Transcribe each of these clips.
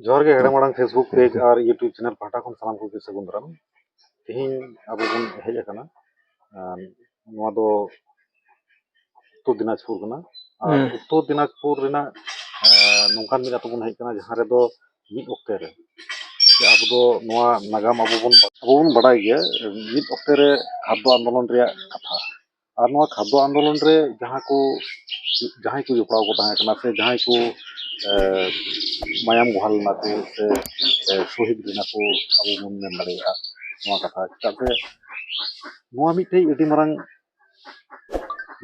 जोहार गे हेड़ा माड़ांग Facebook page और यूट्यूब चैनल पाटा खन सानाम को सगुन दाराम तेहिं आबो बन हेज आकना नोआ दो उत्तर दिनाजपुर कना और उत्तर दिनाजपुर रेना नोंकान मिला तो बन हेज कना जहां रे दो मिद ओक्ते रे जे आबो दो नोआ नागाम आबो बन बड़ाय गया मिद ओक्ते रे खाद्य आंदोलन रे कथा और नोआ खाद्य आंदोलन रे जहां को जोपड़ाव को ताहे कना से जहां को मायाम गुहाल ना को से शहीद लेना को आबो बन मेन दाड़ेया नोआ कथा चेदा से नोआ मिटे अति मारांग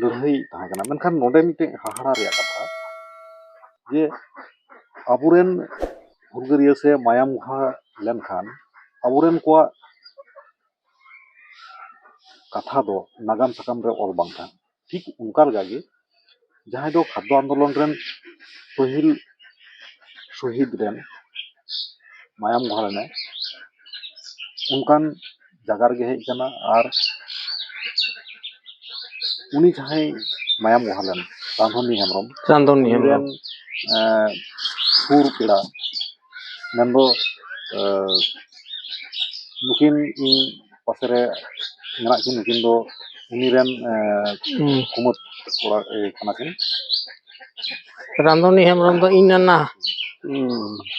लड़ाई ताहे कना मेनखान नोडे मिटे हाहाड़ा रे कथा जे आबोरेन हुलगारिया से मायाम गुहा लेनखान आबोरेन को कथा दो नागाम साकाम रे ऑल बांग थान ठीक उनका लगे जहां दो खाद्य आंदोलन रेन पहिल शहीद रेन मायाम गुहा लेने उनकान जगह रे हेज कना और उनी जहां मायाम गुहा लेन रांधनी हेम्ब्रम रेन सुर पेड़ा मेनदो नुकिन इन पासरे मेना किन नुकिन दो उनी रेन कुमत कोड़ा खाना किन रांधनी हेम्ब्रम दो इन ना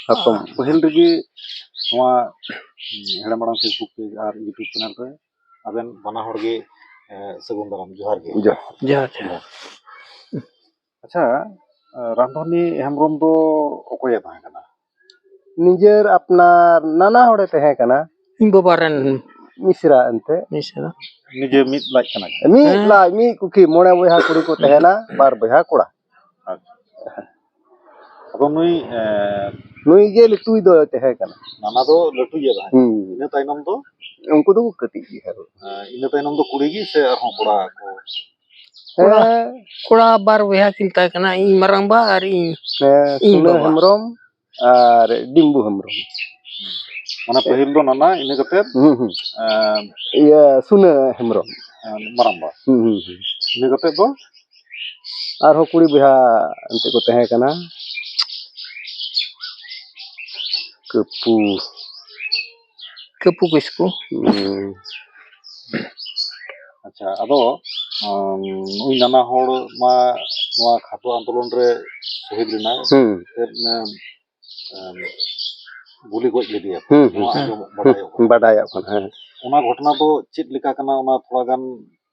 हातम पहिल रगी नोआ हेड़ा माड़ांग फेसबुक पेज और यूट्यूब चैनल रे आबेन बना हर गे सगुन दाराम जोहार गे जोहार अच्छा रांधनी हेम्ब्रम दो ओकोया ताहे कना निजेर अपनार नाना होड़े तहे कना इन बाबारेन मिश्रा एंते मिश्रा निजे मिद लाज कना मिद लाज मी कुकी मोड़े बहा कुड़ी को तहेना बार बहा कोड़ा अब नुई नुई गे लटुई दो तहे कना नाना दो लटू ये ताहे इना ताइनम दो उनको दो कटी गी है इना ताइनम दो कुड़ी गी से अरहों कोड़ा को कोड़ा बार बहा किनता कना इन मरंग बा और इन सुना हेम्ब्रम और डिम्बू हेम्ब्रम माने पहिल दो नाना इना कते ये सुना हेम्ब्रम मरंग बा इना कते दो आरो कुड़ी बहा अंते को तहे कना कपू किसको अच्छा अदो नुई नाना होड़ मा नोआ खाद्य आंदोलन रे शहीद लेना गुली गज लेदिया बाडाया कना ओना घटना दो चेद लेका कना ओना थोड़ा गान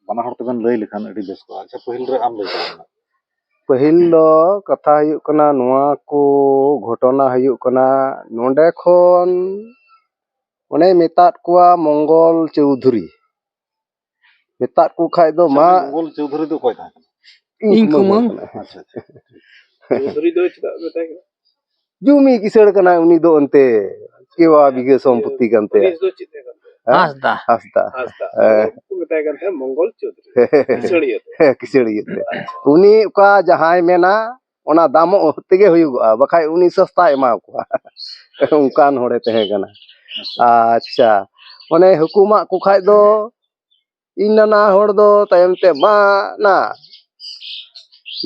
बना हर तबन लई लेखान अडी बेस को अच्छा पहिल रे आम लई कना पहिल दो कथा हुयुक कना नोआ को घटना हुयुक कना नोंडे खन ओने मेतात कुआ मंगल चौधरी मेतात को खाय दो मा मंगल चौधरी दो कोय था इन कुमंग अच्छा चौधरी दो चदा बताय जुमी किसड़ कना उनी दो अंते केवा बिगे संपत्ति कंते हासदा को बताय कंते मंगल चौधरी किसड़ियते उनी का जहाय मेना ओना दामो तेगे हुयुगा बखाय उनी सस्ता एमा को उनकान होड़े तहे कना अच्छा ओने हुकुमा को खाय दो इनना होड़ दो तायमते मा ना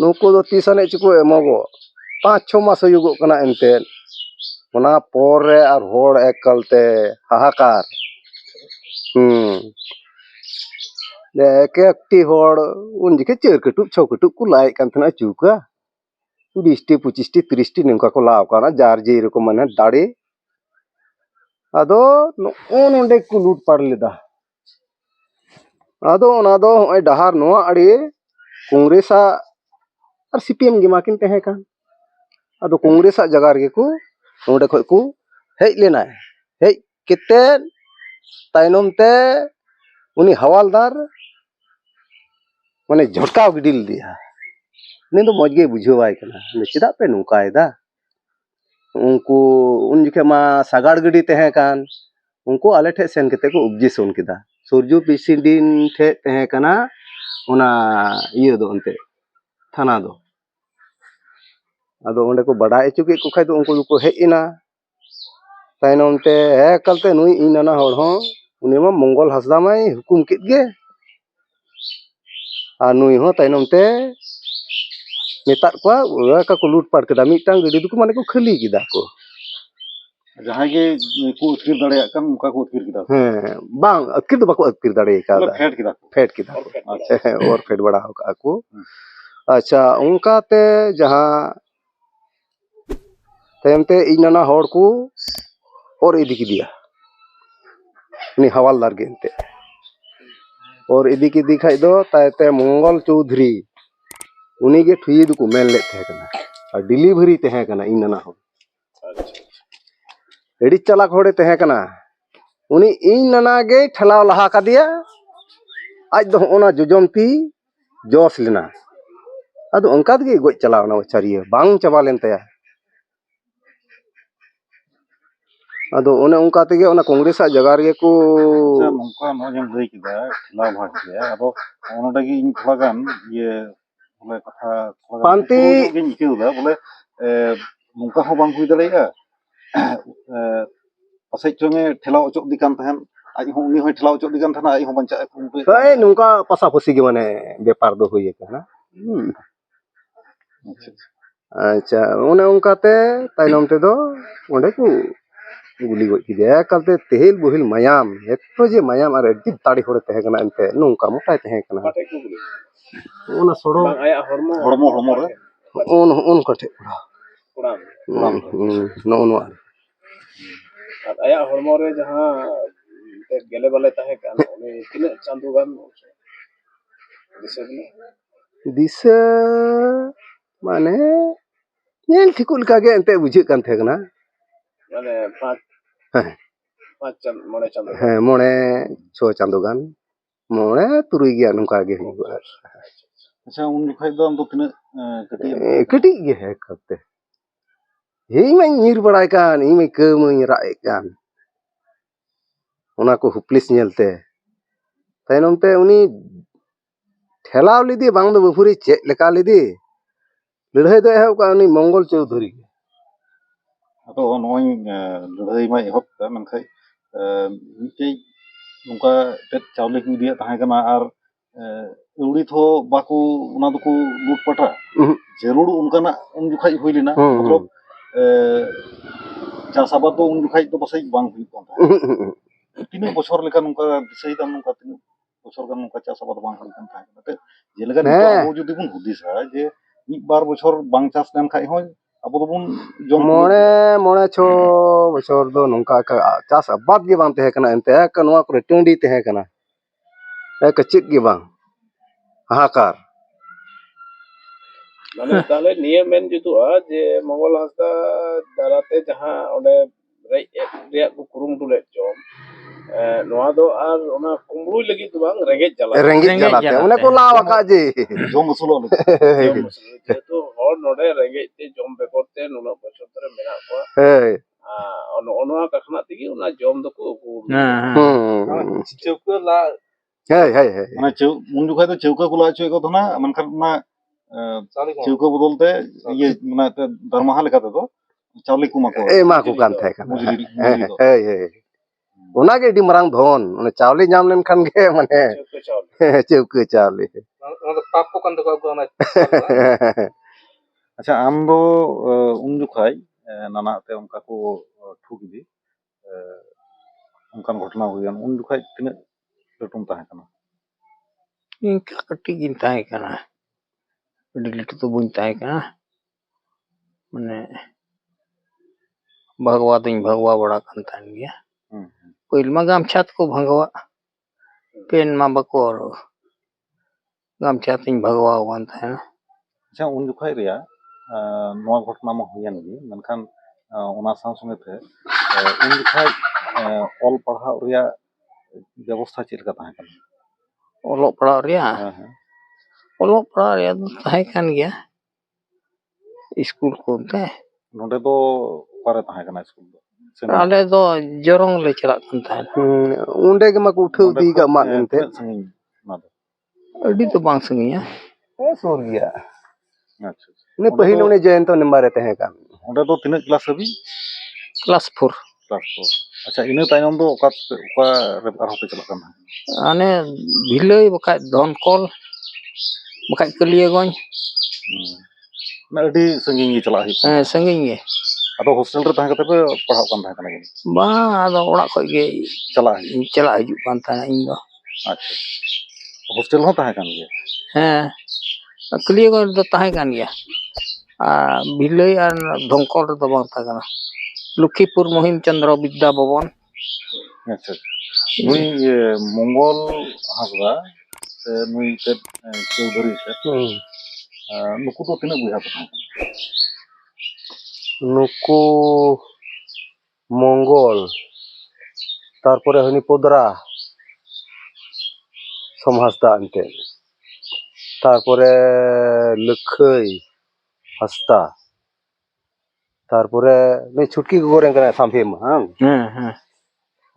नुको दो तीसने चको एमोगो 5-6 मास हुयुगो कना एनते ओना पर रे और होड़ एकलते हाहाकार एकटी होड़ उन जिके 4 कटुक 6 कटुक को लाय कान थना चुका 20टी 25टी 30टी नंका को लाव काना जार जे रकम माने दाड़ी आदो नोंडे को लूट पाड़ लेदा आदो ओना दो होय डहार नोआ अड़ी कांग्रेस और सीपीएम गे माकिन तहे कान आदो कांग्रेस जगह रे को नोंडे खय को हेज लेना हेज केते ताइनम ते उनी हवालदार माने झटकाव गिडिल दिया ने तो मौज गे बुझवाय कना चेदा पे नुकायदा उनको उन जिके मा सागाड़ गडी तहे कान उनको आले ठे सेन केते को ऑब्जेक्शन केदा सूर्य प्रेसिडेंट ठे तहे कना ओना इयो दो अंते थाना दो आदो ओंडे को बड़ा एचुके को खाय दो उनको को हेइना ताइनम ते हे कलते नुई इनाना होड़ हो उनी मा मंगल हासदा माय हुकुम केद गे आ नुई हो ताइनम ते मेतात को का को लूट पाड़ केदा मिटांग गडी दुको माने को खाली केदा को Jahan ge ku atkir dareyak kan uka ku atkir kida. Bang atkir do bako atkir dare ka Matlab phet kida. फेट की था और फेट बड़ा होगा aku अच्छा उनका ते जहाँ तयमते इनाना हॉर को और इदी की दिया नि हवालदार गेंते और इदी की दिखाई दो तायते मंगल चौधरी उन्हीं के ठुई दो को मेल लेते हैं कना और डिलीवरी ते हैं कना इनाना हॉर एडी चलाक होड़े ते हैं कना उन्हीं इनाना गे ठलाव लहा का दिया आज दो ओना जोजमती जोस लेना अदो अंका गे गोज चलावना वचारिया बांग चबा लेन तया अदो ओने उनका तेगे ओना कांग्रेस जगह रे को Sa nongka no jam lay kida khilaf ha kida abo onoda gi in thola gan ye bole katha Panti. ge ikeu da bole nongka ho bang hui dareya pasai chonge thela ochok dikan tahan aj ho uni hoi thela ochok dikan thana aj ho bancha kumpe कई नुका पसा पसी के माने व्यापार दो हुई है अच्छा ओने उनका ते ताइनम ते दो ओंडे को गुली गोज की दे कलते तेल बुहिल मायाम एतो जे मायाम आर एडी ताड़ी होड़े तहे कना एनते नुका मोटाय तहे कना ओना सोड़ो hormo re ओन कठे नो नो आया हरमो रे जहां गेले वाले तहे कान उनी तिना चांदो गान दिशा माने नेल ठिकुल कागे एनते बुझे कान थे कना माने पांच चांद मोने चांदो हाँ मोने छो चांदो गान मोने तुरुई गया नुका गे acha un jokhai do am do tina kati कटी गे है करते हे मैं नीर बड़ाय कान ही मैं कम राय कान ओना को हुप्लिस नेलते ताइनमते उनी ठेलाव लिदी बांग दो बफुरी चेक लेका लिदी लड़ाई दो है का उनी मंगल Chaudhary ado noi ladai mai hop ta menkhai mitei nongka tet chawle ku dia tahan kana ar euri tho baku ona do ko lut pata jerur unkana un jokhai hui lena matlab chas abad do un jokhai do pasai bang hui kon ta tina bochor leka nongka disai dam nongka tina bochor gan nongka chas abad bang hui kon ta te jeleka nito abo jodi bun hudisa je mid bar bochor bang chas len khai hoy abo do bun jom मोने मोने छो बछोर दो नुका का चास अबाद गे बांग तहे कना एनते का नवा को टंडी तहे कना एक चित गे बांग हाहाकार माने ताले नियमन जुतु जे मंगल हस्ता दाराते जहां ओडे रेया को कुरुम दुले जॉब नोआ दो आर ओना कुमरुई लगी तो बांग रेगे चला रेंगे जलाते उन्हें को लावा का जी jom usulo जे तो हर नोडे रेगे ते जॉम बेकोते नुना बचर तरे मेना को हे ओनोआ कखना तिगी ओना जॉम दो को चौको ला हे mana un jokhai do cheuka kula acho ko thona mankhan na cheuka bodol te ye mana darmaha leka te do chawle kuma ko ए मा को कान थे कना mujri do हे ओना गे डी मरांग धन ओने चावले जाम लेन खान गे माने चौके चावल चौको चावले ओना पाप को कंद को ओना acha am do un jokhai nana te onka ko thuk di onkan ghotna huyan un jokhai tina letum tahan kana इनका कटी गिनता है कना डिलीट तो बुनता है कना मने भगवा दिन भगवा बड़ा कंता गया कोई गाम छात को भगवा पेन मा बकोर गाम छात भगवा बनता है ना acha un jokhai reya noa ghotna ma huyan gi menkhan ona saw songe te un jokhai ol parha reya ব্যবস্থা চেদ কা tahan kana ओलो पड़ा रिया ताहे कान गया स्कूल को ते nonde do pare tahan kana school do आले दो जोरंग ले चला कंता है उंडे के मा को उठौ दी का मा एनते sangin na do अडी तो बांग संगिया ए सोर गया acha ने पहिल उन्हें जयंत नंबर तहे का onde do tina class habi class 4 class 4 acha ina tayom do oka re ar hope chalak kana आने भिलई बका धन कॉल बका कलिए gun na adi sangin gi chalak hi संगिंगे ᱟᱫᱚ ᱦᱳᱥᱴᱮᱞ ᱨᱮ ᱛᱟᱦᱮᱸ ᱠᱟᱛᱮ ᱯᱮ ᱯᱟᱲᱦᱟᱜ ᱠᱟᱱ ᱛᱟᱦᱮᱸ ᱠᱟᱱᱟ ᱡᱟᱹᱱᱤᱡ? ᱵᱟᱝ ᱟᱫᱚ ᱚᱲᱟᱜ ᱠᱷᱚᱡ ᱜᱮ ᱪᱟᱞᱟᱜ ᱦᱤᱡᱩᱜ? ᱪᱟᱞᱟᱜ ᱦᱤᱡᱩᱜ ᱠᱟᱱ ᱛᱟᱦᱮᱱᱟ ᱤᱧ ᱫᱚ᱾ ᱟᱪᱪᱷᱟ, ᱦᱳᱥᱴᱮᱞ ᱦᱚᱸ ᱛᱟᱦᱮᱸ ᱠᱟᱱ ᱜᱮᱭᱟ? ᱦᱮᱸ, ᱠᱟᱹᱞᱤᱭᱟᱹᱜᱚᱸᱡᱽ ᱫᱚ ᱛᱟᱦᱮᱸ ᱠᱟᱱ ᱜᱮᱭᱟ, ᱟᱨ ᱵᱷᱤᱞᱟᱹᱭ ᱟᱨ ᱫᱷᱚᱝᱠᱚᱞ ᱨᱮᱫᱚ ᱵᱟᱝ ᱛᱟᱦᱮᱸ ᱠᱟᱱᱟ᱾ ᱞᱚᱠᱠᱷᱤᱯᱩᱨ ᱢᱚᱦᱤᱢ ᱪᱚᱱᱫᱨᱚ ᱵᱤᱫᱽᱫᱟ ᱵᱷᱚᱵᱚᱱ᱾ ᱟᱪᱪᱷᱟ, ᱱᱩᱭ ᱢᱚᱝᱜᱚᱞ ᱦᱟᱸᱥᱫᱟ ᱥᱮ ᱱᱩᱭ ᱛᱮᱫ ᱪᱳᱣᱫᱷᱩᱨᱤ ᱛᱮᱫ, ᱱᱩᱠᱩ ᱫᱚ ᱛᱤᱱᱟᱹᱜ ᱵᱚᱭᱦᱟ ᱠᱚ ᱛᱟᱦᱮᱸ ᱠᱟᱱᱟ? ᱱᱩᱠᱩ ᱢᱚᱝᱜᱚᱞ, ᱛᱟᱨᱯᱚᱨᱮ ᱦᱟᱹᱱᱤ ᱯᱚᱫᱨᱟ ᱥᱚᱢ ᱦᱟᱸᱥᱫᱟ ᱮᱱᱛᱮᱫ, ᱛᱟᱨᱯᱚᱨᱮ ᱞᱟᱹᱠᱷᱟᱹᱭ ᱦᱟᱸᱥᱫᱟ, ᱛᱟᱨᱯᱚᱨᱮ ᱱᱩᱭ ᱪᱷᱩᱴᱠᱤ ᱜᱚᱜᱚ ᱨᱮᱱ ᱠᱟᱱᱟᱭ ᱥᱟᱢᱵᱷᱮ ᱢᱟ᱾ ᱦᱮᱸ ᱦᱮᱸ,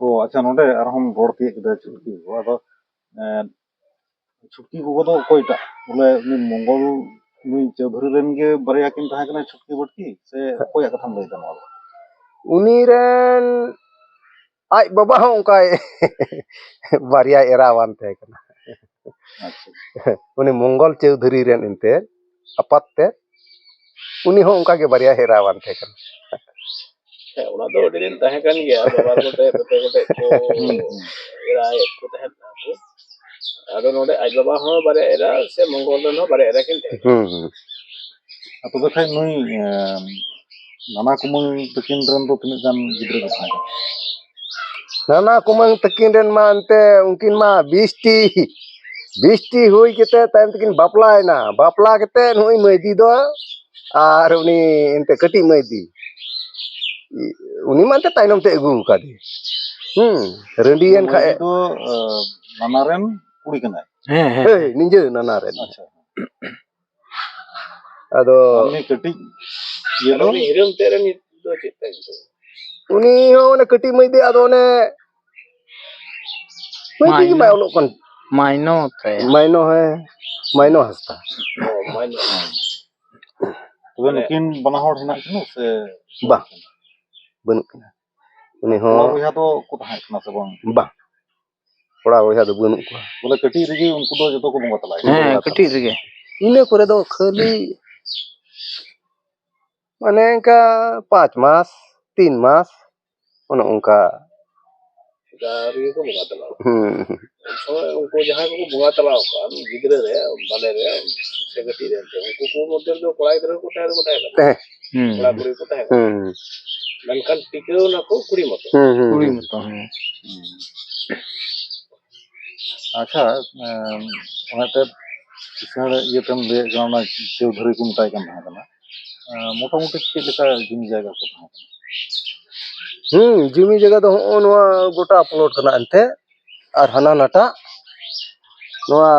ᱚ ᱟᱪᱪᱷᱟ, ᱱᱚᱰᱮ ᱟᱨᱦᱚᱸ ᱨᱚᱲ ᱛᱤᱭᱳᱜ ᱠᱮᱫᱟ ᱪᱷᱩᱴᱠᱤ ᱜᱚᱜᱚ, ᱟᱫᱚ ᱪᱷᱩᱴᱠᱤ ᱜᱚᱜᱚ ᱫᱚ ᱚᱠᱚᱭᱴᱟᱜ? ᱵᱚᱞᱮ ᱩᱱᱤ ᱢᱚᱝᱜᱚᱞ ᱱᱩᱭ ᱪᱳᱣᱫᱷᱩᱨᱤ ᱨᱮᱱ ᱜᱮ ᱵᱟᱨᱭᱟ ᱠᱤᱱ ᱛᱟᱦᱮᱸ ᱠᱟᱱᱟ ᱪᱷᱩᱴᱠᱤ ᱵᱟᱹᱴᱠᱤ, ᱥᱮ ᱚᱠᱚᱭᱟᱜ ᱠᱟᱛᱷᱟᱢ ᱞᱟᱹᱭᱫᱟ ᱱᱚᱣᱟ ᱫᱚ? ᱩᱱᱤ ᱨᱮᱱ ᱟᱡ ᱵᱟᱵᱟ ᱦᱚᱸ ᱚᱱᱠᱟᱭ ᱵᱟᱨᱭᱟ ᱮᱨᱟᱣᱟᱱ ᱛᱟᱦᱮᱸ ᱠᱟᱱᱟ᱾ ᱟᱪᱪᱷᱟ, ᱩᱱᱤ ᱢᱚᱝᱜᱚᱞ ᱪᱳᱣᱫᱷᱩᱨᱤ ᱨᱮᱱ ᱮᱱᱛᱮᱫ ᱟᱯᱟᱛ ᱛᱮᱫ, ᱩᱱᱤ ᱦᱚᱸ ᱚᱱᱠᱟᱜᱮ ᱵᱟᱨᱭᱟ ᱮᱨᱟᱣᱟᱱ ᱛᱟᱦᱮᱸ ᱠᱟᱱᱟ᱾ ᱦᱮᱸ, ᱚᱱᱟ ᱫᱚ ᱟᱹᱰᱤ ᱫᱤᱱ ᱛᱟᱦᱮᱸ ᱠᱟᱱ ᱜᱮᱭᱟ, ᱵᱟᱵᱟ ᱜᱚᱴᱮᱡ ᱛᱮᱛᱮ ᱜᱚᱴᱮᱡ ᱠᱚ ᱮᱨᱟᱭᱮᱫ ᱠᱚ ᱛᱟᱦᱮᱸᱫ ᱠᱚ᱾ ᱟᱫᱚ ᱱᱚᱰᱮ ᱟᱡ ᱵᱟᱵᱟ ᱦᱚᱸ ᱵᱟᱨᱭᱟ ᱮᱨᱟ, ᱥᱮ ᱢᱚᱝᱜᱚᱞ ᱨᱮᱱ ᱦᱚᱸ ᱵᱟᱨᱭᱟ ᱮᱨᱟ ᱠᱤᱱ ᱛᱟᱦᱮᱸ ᱠᱟᱱᱟ᱾ ᱛᱚᱵᱮ ᱠᱷᱟᱡ ᱱᱩᱭ ᱱᱟᱱᱟ ᱠᱩᱢᱟᱹᱝ ᱛᱟᱹᱠᱤᱱ ᱨᱮᱱ ᱫᱚ ᱛᱤᱱᱟᱹᱜ ᱜᱟᱱ ᱜᱤᱫᱽᱨᱟᱹ ᱠᱚ ᱛᱟᱦᱮᱸ ᱠᱟᱱᱟ? ᱱᱟᱱᱟ ᱠᱩᱢᱟᱹᱝ ᱛᱟᱹᱠᱤᱱ ᱨᱮᱱ ᱢᱟ ᱮᱱᱛᱮ ᱩᱱᱠᱤᱱ ᱢᱟ 20ᱴᱤ ᱦᱩᱭ ᱠᱟᱛᱮ ᱛᱟᱭᱚᱢ ᱛᱮᱠᱤᱱ ᱵᱟᱯᱞᱟᱭᱮᱱᱟ, ᱵᱟᱯᱞᱟ ᱠᱟᱛᱮᱫ ᱱᱩᱭ ᱢᱟᱹᱭᱫᱤ ᱫᱚ, ᱟᱨ ᱩᱱᱤ ᱮᱱᱛᱮ ᱠᱟᱹᱴᱤᱡ ᱢᱟᱹᱭᱫᱤ, ᱩᱱᱤ ᱢᱟ ᱮᱱᱛᱮ ᱛᱟᱭᱱᱚᱢ ᱛᱮ ᱟᱹᱜᱩ ᱟᱠᱟᱫᱮ᱾ ᱨᱟᱺᱰᱤᱭᱮᱱ ᱠᱷᱟᱡ ᱢᱟᱹᱭᱫᱤ ᱫᱚ ᱱᱟᱱᱟ ᱨᱮᱱ ᱠᱩᱲᱤ ᱠᱟᱱᱟᱭ? ᱦᱮᱸ ᱦᱮᱸ, ᱦᱳᱭ, ᱱᱤᱡᱮ ᱱᱟᱱᱟ ᱨᱮᱱ᱾ ᱟᱪᱪᱷᱟ, ᱟᱫᱚ ᱟᱨ ᱩᱱᱤ ᱠᱟᱹᱴᱤᱡ ᱤᱭᱟᱹ ᱟᱨ ᱫᱚ? ᱩᱱᱤ ᱦᱤᱨᱚᱢ ᱛᱮᱫ ᱨᱮᱱ ᱫᱚ ᱪᱮᱫ ᱛᱟᱭ ᱧᱩᱛᱩᱢ? ᱩᱱᱤ ᱦᱚᱸ ᱚᱱᱮ ᱠᱟᱹᱴᱤᱡ ᱢᱟᱹᱭᱫᱤ, ᱟᱫᱚ ᱚᱱᱮ ᱢᱟᱹᱭᱫᱤ ᱜᱮ ᱵᱟᱭ ᱚᱞᱚᱜ ᱠᱟᱱ, ᱢᱟᱭᱱᱚ ᱛᱟᱭᱟ᱾ ᱢᱟᱭᱱᱚ, ᱦᱮᱸ ᱢᱟᱭᱱᱚ ᱦᱟᱸᱥᱫᱟ᱾ ᱚ, ᱢᱟᱭᱱᱚ᱾ ᱛᱚᱵᱮ ᱱᱩᱠᱤᱱ ᱵᱟᱱᱟ ᱦᱚᱲ ᱦᱮᱱᱟᱜ ᱠᱤᱱᱟ ᱥᱮ ᱵᱟᱝ, ᱵᱟᱹᱱᱩᱜ ᱠᱤᱱᱟ᱾ ᱩᱱᱤ ᱠᱚᱲᱟ ᱦᱚᱸ ᱵᱚᱭᱦᱟ ᱫᱚ ᱠᱚ ᱛᱟᱦᱮᱸ ᱠᱟᱱᱟ ᱥᱮ ᱵᱟᱝ? ᱵᱟᱝ, ᱠᱚᱲᱟ ᱵᱚᱭᱦᱟ ᱫᱚ ᱵᱟᱹᱱᱩᱜ ᱠᱚᱣᱟ᱾ ᱵᱚᱞᱮ ᱠᱟᱹᱴᱤᱡ ᱨᱮᱜᱮ ᱩᱱᱠᱩ ᱫᱚ ᱡᱚᱛᱚ ᱠᱚ ᱵᱚᱸᱜᱟ ᱛᱟᱞᱟᱭᱮᱱᱟ? ᱦᱮᱸ, ᱠᱟᱹᱴᱤᱡ ᱨᱮᱜᱮ᱾ ᱤᱱᱟᱹ ᱯᱚᱨᱮ ᱫᱚ ᱠᱷᱟᱹᱞᱤ ᱢᱟᱱᱮ ᱚᱱᱠᱟ 5 ᱢᱟᱥ 3 ᱢᱟᱥ ᱚᱱᱮ ᱚᱱᱠᱟ ᱨᱮᱜᱮ ᱠᱚ ᱵᱚᱸᱜᱟ ᱛᱟᱞᱟᱣ ᱠᱟᱱᱟ᱾ ᱩᱱᱠᱩ ᱡᱟᱦᱟᱸᱭ ᱠᱚᱠᱚ ᱵᱚᱸᱜᱟ ᱛᱟᱞᱟᱣ ᱟᱠᱟᱱ ᱜᱤᱫᱽᱨᱟᱹ ᱨᱮ, ᱵᱟᱞᱮ ᱨᱮ, ᱥᱮ ᱠᱟᱹᱴᱤᱡ ᱨᱮ, ᱩᱱᱠᱩ ᱠᱚ ᱢᱚᱫᱽᱫᱷᱮ ᱨᱮᱫᱚ ᱠᱚᱲᱟ ᱜᱤᱫᱽᱨᱟᱹ ᱠᱚ ᱛᱟᱦᱮᱸ ᱠᱟᱱᱟ, ᱠᱚᱲᱟ ᱠᱩᱲᱤ ᱠᱚ ᱛᱟᱦᱮᱸ ᱠᱟᱱᱟ, ᱢᱮᱱᱠᱷᱟᱱ ᱴᱤᱠᱟᱹᱣ ᱱᱟᱠᱚ ᱠᱩᱲᱤ ᱢᱚᱛᱚ᱾ ᱠᱩᱲᱤ ᱢᱚᱛᱚ, ᱦᱮᱸ᱾ ᱟᱪᱪᱷᱟ, ᱚᱱᱟᱛᱮ ᱠᱤᱥᱟᱹᱬ ᱤᱭᱟᱹᱛᱮᱢ ᱞᱟᱹᱭᱮᱫ ᱠᱟᱱᱟ, ᱚᱱᱟ ᱪᱳᱣᱫᱷᱩᱨᱤ ᱠᱚ ᱢᱮᱛᱟᱭ ᱠᱟᱱ ᱛᱟᱦᱮᱸ ᱠᱟᱱᱟ, ᱢᱚᱴᱟᱢᱩᱴᱤ ᱪᱮᱫ ᱞᱮᱠᱟ ᱡᱩᱢᱤ ᱡᱟᱭᱜᱟ ᱠᱚ ᱛᱟᱦᱮᱸ ᱠᱟᱱᱟ? ᱡᱩᱢᱤ ᱡᱟᱭᱜᱟ ᱫᱚ ᱦᱚᱸᱜᱼᱚ ᱱᱚᱣᱟ ᱜᱚᱴᱟ ᱯᱞᱚᱴ ᱠᱟᱱᱟ ᱮᱱᱛᱮ, ᱟᱨ ᱦᱟᱱᱟ ᱱᱟᱴᱟᱜ ᱱᱚᱣᱟ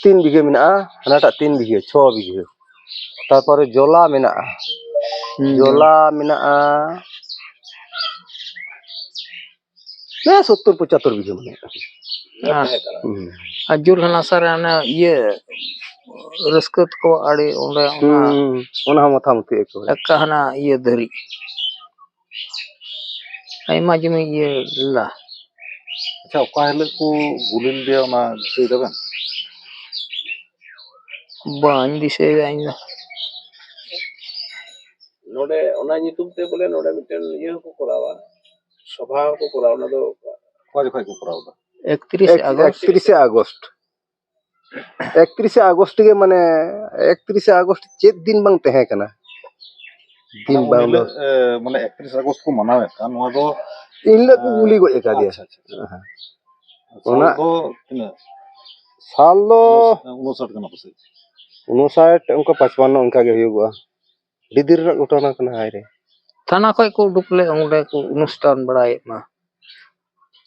3 ᱵᱤᱜᱷᱟᱹ ᱢᱮᱱᱟᱜᱼᱟ, ᱦᱟᱱᱟᱴᱟᱜ 3 ᱵᱤᱜᱷᱟᱹ, 6 ᱵᱤᱜᱷᱟᱹ, ᱛᱟᱨᱯᱚᱨᱮ ᱡᱚᱞᱟ ᱢᱮᱱᱟᱜᱼᱟ, ᱡᱚᱞᱟ ᱢᱮᱱᱟᱜᱼᱟ 70-75 ᱵᱤᱜᱷᱟᱹ ᱢᱮᱱᱟᱜᱼᱟ᱾ ᱛᱟᱦᱮᱸ ᱠᱟᱱᱟ᱾ ᱟᱨ ᱡᱩᱨ ᱦᱟᱱᱟᱥᱟ ᱨᱮ ᱚᱱᱟ ᱤᱭᱟᱹ ᱨᱟᱹᱥᱠᱟᱹ ᱛᱮᱠᱚ ᱟᱲᱮ ᱚᱸᱰᱮ ᱚᱱᱟ ᱦᱚᱸ ᱢᱟᱛᱷᱟ ᱢᱩᱛᱤ ᱮᱠᱮᱵᱟᱨᱮ ᱮᱠᱟ ᱦᱟᱱᱟ ᱤᱭᱟᱹ ᱫᱷᱟᱹᱨᱤᱡ ᱟᱭᱢᱟ ᱡᱚᱢᱤ ᱤᱭᱟᱹ ᱞᱮᱫᱟ᱾ ᱟᱪᱪᱷᱟ, ᱚᱠᱟ ᱦᱤᱞᱳᱜ ᱠᱚ ᱜᱩᱞᱤ ᱞᱮᱫᱮᱭᱟ ᱚᱱᱟ ᱫᱤᱥᱟᱹᱭ ᱫᱟᱵᱮᱱ? ᱵᱟᱹᱧ ᱫᱤᱥᱟᱹᱭᱮᱫᱟ ᱤᱧ ᱫᱚ᱾ ᱱᱚᱰᱮ ᱚᱱᱟ ᱧᱩᱛᱩᱢ ᱛᱮ ᱵᱚᱞᱮ ᱱᱚᱰᱮ ᱢᱤᱫᱴᱮᱱ ᱤᱭᱟᱹ ᱦᱚᱸᱠᱚ ᱠᱚᱨᱟᱣᱟ, ᱥᱚᱵᱷᱟ ᱦᱚᱸᱠᱚ ᱠᱚᱨᱟᱣᱟ, ᱚᱱᱟ ᱫᱚ ᱚᱠᱟ ᱡᱚᱠᱷᱚᱡ ᱠᱚ ᱠᱚᱨᱟᱣ ᱮᱫᱟ? 31 ᱟᱜᱚᱥᱴ 31 ᱟᱜᱚᱥᱴ 31 ᱟᱜᱚᱥᱴ ᱜᱮ, ᱢᱟᱱᱮ 31 ᱟᱜᱚᱥᱴ ᱪᱮᱫ ᱫᱤᱱ ᱵᱟᱝ ᱛᱟᱦᱮᱸ ᱠᱟᱱᱟ? ᱢᱟᱱᱮ ᱫᱤᱱ ᱩᱱ ᱵᱟᱝ ᱫᱚ ᱦᱤᱞᱳᱜ ᱢᱟᱱᱮ 31 ᱟᱜᱚᱥᱴ ᱠᱚ ᱢᱟᱱᱟᱣᱮᱫ ᱠᱟᱱ, ᱱᱚᱣᱟ ᱫᱚ ᱮᱱᱦᱤᱞᱳᱜ ᱠᱚ ᱜᱩᱞᱤ ᱜᱚᱡ ᱟᱠᱟᱫᱮᱭᱟ᱾ ᱟᱪᱪᱷᱟ ᱟᱪᱪᱷᱟ, ᱥᱟᱞ ᱚᱱᱟ ᱫᱚ ᱛᱤᱱᱟᱹᱜ? ᱥᱟᱞ ᱫᱚ 59 ᱠᱟᱱᱟ ᱯᱟᱥᱮᱡ? 59 ᱚᱱᱠᱟ 55 ᱚᱱᱠᱟ ᱜᱮ ᱦᱩᱭᱩᱜᱚᱜᱼᱟ᱾ ᱟᱹᱰᱤ ᱫᱤᱱ ᱨᱮᱱᱟᱜ ᱜᱷᱚᱴᱚᱱᱟ ᱠᱟᱱᱟ᱾ ᱦᱟᱭ ᱨᱮ, ᱛᱷᱟᱱᱟ ᱠᱷᱚᱡ ᱠᱚ ᱩᱰᱩᱠ ᱞᱮᱫ, ᱚᱸᱰᱮ ᱠᱚ ᱚᱱᱩᱥᱴᱷᱟᱱ ᱵᱟᱲᱟᱭᱮᱫ ᱢᱟ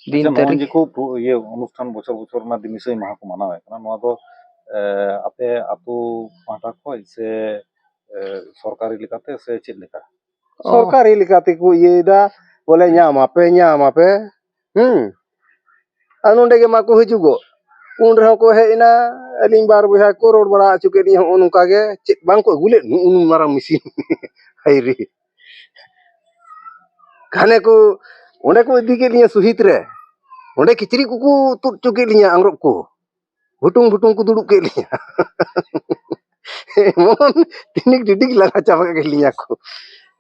ᱫᱤᱱ ᱟᱪᱪᱷᱟ, ᱱᱚᱜᱼᱚᱭ ᱛᱟᱹᱨᱤᱠᱷ ᱡᱮ ᱠᱚ ᱤᱭᱟᱹ ᱚᱱᱩᱥᱴᱷᱟᱱ ᱵᱚᱪᱷᱚᱨ ᱵᱚᱪᱷᱚᱨ ᱚᱱᱟ ᱫᱤᱱᱤᱥᱟᱹᱭ ᱢᱟᱦᱟ ᱠᱚ ᱢᱟᱱᱟᱣᱮᱫ ᱠᱟᱱᱟ, ᱱᱚᱣᱟ ᱫᱚ ᱟᱯᱮ ᱟᱹᱛᱩ ᱯᱟᱦᱴᱟ ᱠᱷᱚᱡ ᱥᱮ ᱥᱚᱨᱠᱟᱨᱤ ᱞᱮᱠᱟᱛᱮ ᱥᱮ ᱪᱮᱫ ᱞᱮᱠᱟ? ᱥᱚᱨᱠᱟᱨᱤ ᱞᱮᱠᱟ ᱛᱮᱠᱚ ᱤᱭᱟᱹᱭᱮᱫᱟ, ᱵᱚᱞᱮ ᱧᱟᱢᱟᱯᱮ ᱟᱨ ᱱᱚᱸᱰᱮ ᱜᱮ ᱢᱟᱠᱚ ᱦᱤᱡᱩᱜᱚᱜ, ᱩᱱ ᱨᱮᱦᱚᱸ ᱠᱚ ᱦᱮᱡ ᱮᱱᱟ᱾ ᱟᱹᱞᱤᱧ 2 ᱵᱚᱭᱦᱟ ᱠᱚ ᱨᱚᱲ ᱵᱟᱲᱟ ᱦᱚᱪᱚ ᱠᱮᱫ ᱞᱤᱧᱟ, ᱱᱚᱜᱼᱚ ᱱᱚᱝᱠᱟ ᱜᱮ, ᱪᱮᱫ ᱵᱟᱝᱠᱚ ᱟᱹᱜᱩ ᱞᱮᱫ ᱩᱱ ᱢᱟᱨᱟᱝ ᱢᱮᱥᱤᱱ ᱦᱟᱭᱨᱮ, ᱜᱷᱟᱱᱮ ᱠᱚ ᱚᱸᱰᱮ ᱠᱚ ᱤᱫᱤ ᱠᱮᱫ ᱞᱤᱧᱟᱹ ᱥᱩᱦᱤᱛ ᱨᱮ, ᱚᱸᱰᱮ ᱠᱤᱪᱨᱤᱡ ᱠᱚᱠᱚ ᱛᱩᱫ ᱦᱚᱪᱚ ᱠᱮᱫ ᱞᱤᱧᱟᱹ, ᱟᱝᱨᱚᱵ ᱠᱚ ᱵᱷᱩᱴᱩᱝ ᱵᱷᱩᱴᱩᱝ ᱠᱚ ᱫᱩᱲᱩᱵ ᱠᱮᱫ ᱞᱤᱧᱟᱹ᱾ Emon tinik didik laga capak kelinya aku.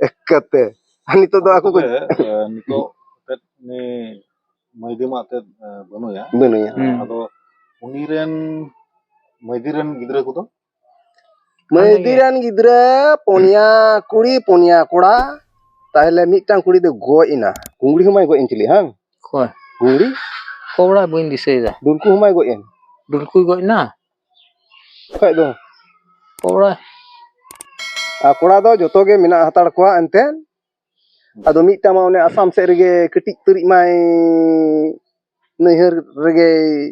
Ekate. Ani to do aku ko nito tet ni Maidi ma tet banu ya. benu ya. Ado uniren Maidiren gidra ko to Maidiran gidra ponia kuri ponia kora. Tahile mitang kuri do go ina. Kungri humai go incili ha. Koi. Kungri Kora buin diseda. dulku humai go in. Dulku goi na. Kai do. Kora. Kora do joto ge mina hatar ko enten. Ado mitang ma one asam se rege ketik turi mai nehar rege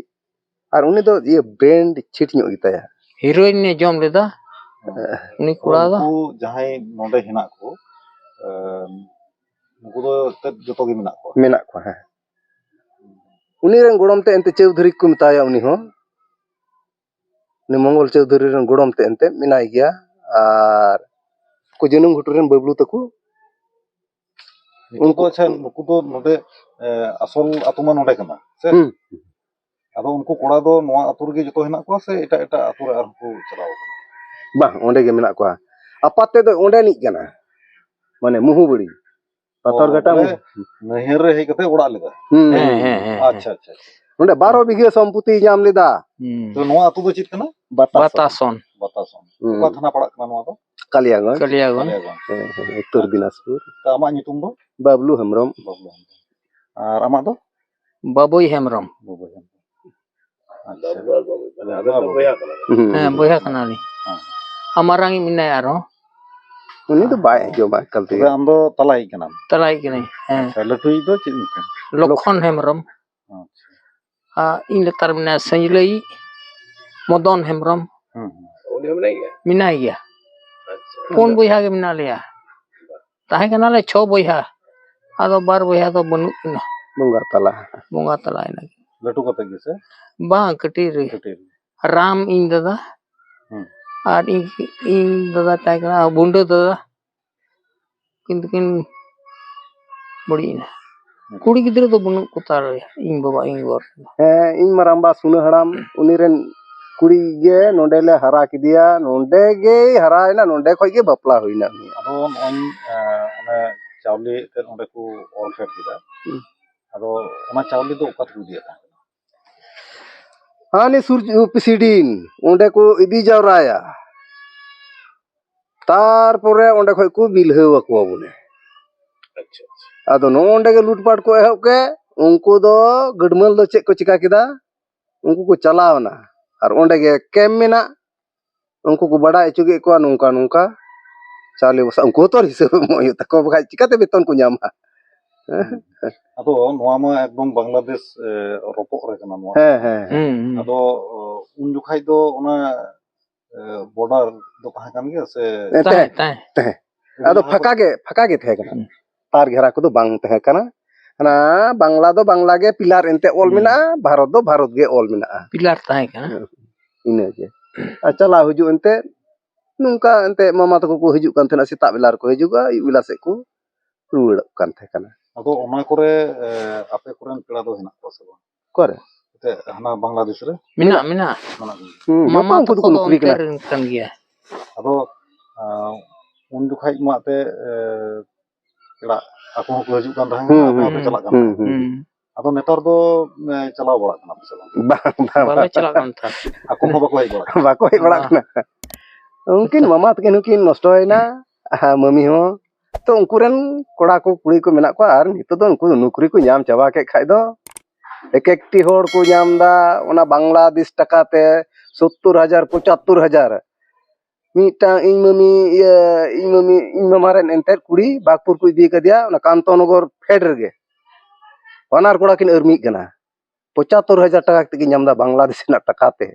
ar uni do ye band chit nyok gita ya. Heroin ne jom leda. Uni kora da. uनको jahai nonde henak ko uनको do tet joto ge menak ko Menak ko ha. Uni ren godom te ente Chaudhary ko metaya uni ho. Ni Mongol Chaudhary ren godom te ente menai gya ar ko jenung ghutur ren bablu taku उनको अच्छा नुकु तो नोडे असल आतु मा नोडे कना से ᱟᱫᱚ ᱩᱱᱠᱩ ᱠᱚᱲᱟ ᱫᱚ ᱱᱚᱣᱟ ᱟᱹᱛᱩ ᱨᱮᱜᱮ ᱡᱚᱛᱚ ᱦᱮᱱᱟᱜ ᱠᱚᱣᱟ ᱥᱮ ᱮᱴᱟᱜ ᱮᱴᱟᱜ ᱟᱹᱛᱩ ᱨᱮ ᱟᱨᱦᱚᱸ ᱠᱚ ᱪᱟᱞᱟᱣ ᱠᱟᱱᱟ bang onde ge menak ko apat te do onde nik kana mane muhuburi pator gata नहर रे हेज कते ओड़ाग लेदा अच्छा अच्छा onde 12 bighe सम्पत्ति nyam leda तो नोवा अतु दो चित कना Batason. बतासोन ओका थाना पड़ाग कना नोवा दो Kaliagon Kaliagon. Uttar Dinaspur ता आमा nyutum दो Bablu Hemrom बबलू आर आमा दो Baboy Hemrom. बबलू अच्छा Boya kanali. Amarang minai aro. uni do bai joma kalte तबे आम दो तलाई कना Talai kini. अच्छा लटुई दो चित निकन Lokhon Hemrom. अच्छा In letar minai Sanjilai. Modon Hemrom. Minai ya. Pun boya ge minai ya. Tahe kanale 6 boya. Ado bar boya do banuk na. bunga tala Bunga talai na. लटू कते गे से Bang ketir. कटे Ram in dada. Ar in dada tahe kana bundo dada. Kintukin bodi na. Kuri gidra do banuk kutar in baba in gor. ᱤᱧ ᱢᱟᱨᱟᱢᱵᱟ ᱥᱩᱱᱟᱹ ᱦᱟᱲᱟᱢ ᱩᱱᱤ ᱨᱮᱱ ᱠᱩᱲᱤ ᱜᱮ ᱱᱚᱰᱮ ᱞᱮ ᱦᱟᱨᱟ ᱠᱮᱫᱮᱭᱟ ᱱᱚᱰᱮ ᱜᱮ ᱦᱟᱨᱟᱭᱮᱱᱟ ᱱᱚᱰᱮ ᱠᱷᱚᱡ ᱜᱮ ᱵᱟᱯᱞᱟ ᱦᱩᱭᱱᱟ ᱩᱱᱤᱭᱟᱜ ᱟᱫᱚ ᱱᱚᱜᱼᱚᱭ ᱚᱱᱮ ᱪᱟᱣᱞᱮ ᱛᱮ ᱚᱸᱰᱮ ᱠᱚ ᱚᱞ ᱯᱷᱮᱰ ᱠᱮᱫᱟ ᱟᱫᱚ ᱚᱱᱟ ᱪᱟᱣᱞᱮ ᱫᱚ ᱚᱠᱟ ᱛᱮᱠᱚ ᱤᱫᱤᱭᱮᱫ ᱛᱟᱦᱮᱸ ᱦᱟᱱᱤ ᱥᱩᱨ ᱯᱤᱥᱤᱰᱤᱱ ᱚᱸᱰᱮ ᱠᱚ ᱤᱫᱤ ᱡᱟᱣᱨᱟᱭᱟ ᱛᱟᱨᱯᱚᱨᱮ ᱚᱸᱰᱮ ᱠᱷᱚᱡ ᱠᱚ ᱵᱤᱞᱦᱟᱹᱣ ᱟᱠᱚᱣᱟ ᱵᱚᱞᱮ ᱟᱫᱚ ᱱᱚᱰᱮ ᱜᱮ ᱞᱩᱴᱯᱟᱴ ᱠᱚ ᱮᱦᱚᱵ ᱠᱮ उनको दो गडमल दो चेक को चिका किदा उनको को चलावना और ओंडे गे कैम मेना उनको को बड़ा इचुगे को नोंका नोंका चाले बस उनको तो हिसाब मोय तको बगा चिकाते बेतन को ᱧᱟᱢᱟ ᱟᱫᱚ ᱱᱚᱣᱟ ᱢᱟ ᱮᱠᱫᱚᱢ ᱵᱟᱝᱞᱟᱫᱮᱥ ᱨᱚᱯᱚᱜ ᱨᱮ ᱠᱟᱱᱟ ᱱᱚᱣᱟ ᱟᱫᱚ ᱩᱱ ᱡᱚᱠᱷᱟᱡ ᱫᱚ ᱚᱱᱟ ᱵᱚর্ডᱟর ᱫᱚ ᱛᱟᱦᱮᱸ ᱠᱟᱱ ᱜᱮᱭᱟ ᱥᱮ Tahe. ᱟᱫᱚ ᱯᱷᱟᱠᱟ ᱜᱮ ᱛᱟᱦᱮᱸ ᱠᱟᱱᱟ ᱛᱟᱨ ᱜᱷᱮᱨᱟ ᱠᱚᱫᱚ ᱵᱟᱝ ᱛᱟᱦᱮᱸ ᱠᱟᱱᱟ ᱦᱟᱱᱟ ᱵᱟᱝᱞᱟ ᱫᱚ ᱵᱟᱝᱞᱟ गे पिलार एंते ऑल मेना भारत दो भारत गे ऑल मेना Pilar tahe kana. ina ge चला हुजु एंते नुंका एंते मामा तको को हिजु कान थेना सेता बेला को हिजुगा बेला से को रुवाड़ कान थे kana ᱟᱫᱚ ᱚᱱᱟ ᱠᱚᱨᱮ ᱟᱯᱮ ᱠᱚᱨᱮᱱ ᱯᱮᱲᱟ ᱫᱚ ᱦᱮᱱᱟᱜ ᱠᱚᱣᱟ ᱥᱮ ᱵᱟᱝ करे ᱛᱮ ᱦᱟᱱᱟ ᱵᱟᱝᱞᱟᱫᱮᱥ ᱨᱮ Mina. Mama को toko do onter kan gya. ᱟᱫᱚ ᱩᱱ ᱡᱚᱠᱷᱟᱡ ᱢᱟ ᱟᱯᱮ ᱯᱮᱲᱟ ᱟᱠᱚ ᱦᱚᱸᱠᱚ ᱦᱤᱡᱩᱜ ᱠᱟᱱ ᱛᱟᱦᱮᱸ ᱟᱯᱮ ᱦᱚᱸᱯᱮ ᱪᱟᱞᱟᱜ ᱠᱟᱱ ᱛᱟᱦᱮᱸ ᱟᱫᱚ ᱱᱮᱛᱟर ᱫᱚ ᱪᱟᱞᱟᱣ ᱵᱟᱲᱟᱜ ᱠᱟᱱᱟ ᱯᱮ ᱥᱮ ᱵᱟᱝ Bala chalak kan ta. ᱟᱠᱚ ᱦᱚᱸ ᱵᱟᱠᱚ ᱦᱮᱡ ᱵᱟᱲᱟᱜ ᱠᱟᱱᱟ बाको हे बड़ा kana उनकिन मामा तकिन उनकिन नष्टयना मम्मी हो तो उनकुरन कोड़ा को कुड़ी को मेना को आर नितो दो उनको नौकरी को नाम चाबा के खाय दो एक एकटी होड़ को नामदा ओना बांग्लादेश टका ते 70,000 75,000 मीटा इन मम्मी इन मामारेन एंते कुड़ी बागपुर को इदी कदिया ओना कांतनगर फेड रगे ओनार कोड़ा किन अरमी कना 75,000 टका तक नामदा बांग्लादेश ना टका ते